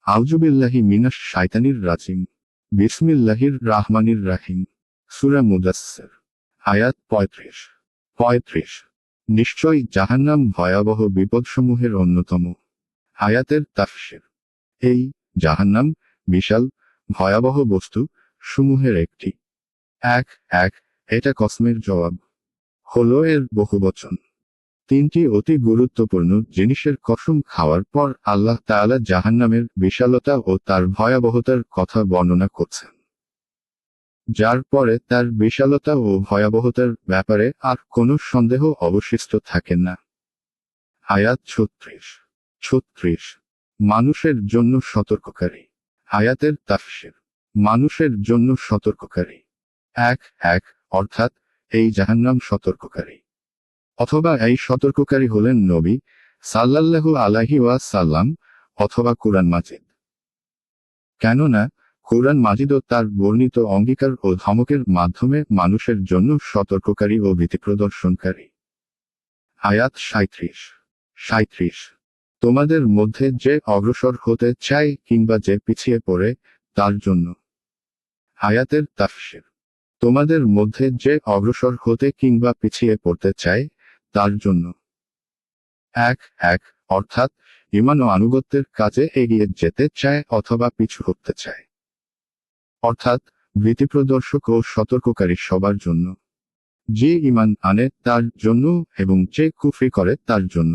আউযুবিল্লাহি মিনাশ শাইতানির রাজিম। বিসমিল্লাহির রাহমানির রাহিম। সূরা মুদাসসির। আয়াত ৩৫। নিশ্চয়ই জাহান্নাম ভয়াবহ বিপদসমূহের অন্যতম। আয়াতের তাফসীর। এই জাহান্নাম বিশাল ভয়াবহ বস্তু সমূহের একটি। এক এটা কসমের জবাব হলো এর বহুবচন। তিনটি অতি গুরুত্বপূর্ণ জিনিসের কসম খাওয়ার পর আল্লাহ তাআলা জাহান্নামের বিশালতা ও তার ভয়াবহতার কথা বর্ণনা করছেন, যার পরে তার বিশালতা ও ভয়াবহতার ব্যাপারে আর কোনো সন্দেহ অবশিষ্ট থাকে না। আয়াত ৩৬। মানুষের জন্য সতর্ককারী। আয়াতের তাফসীর। মানুষের জন্য সতর্ককারী। এক অর্থাৎ এই জাহান্নাম সতর্ককারী, অথবা এই সতর্ককারী হলেন নবী সাল্লাল্লাহু আলাইহি ওয়াসাল্লাম অথবা কুরআন মাজিদ। কেননা কুরআন মাজিদও তার বর্ণিত অঙ্গীকার ও ধমকের মাধ্যমে মানুষের জন্য সতর্ককারী ও ভীতি প্রদর্শনকারী। আয়াত ৩৭। তোমাদের মধ্যে যে অগ্রসর হতে চায় কিংবা যে পিছিয়ে পড়ে তার জন্য। আয়াতের তাফসীর। তোমাদের মধ্যে যে অগ্রসর হতে কিংবা পিছিয়ে পড়তে চায় তার জন্য। এক অর্থাৎ ঈমান ও আনুগত্যের কাজে এগিয়ে যেতে চায় অথবা পিছু হটতে চায়, অর্থাৎ ভীতিপ্রদর্শক ও সতর্ককারী সবার জন্য। যে ঈমান আনে তার জন্য এবং যে কুফরি করে তার জন্য।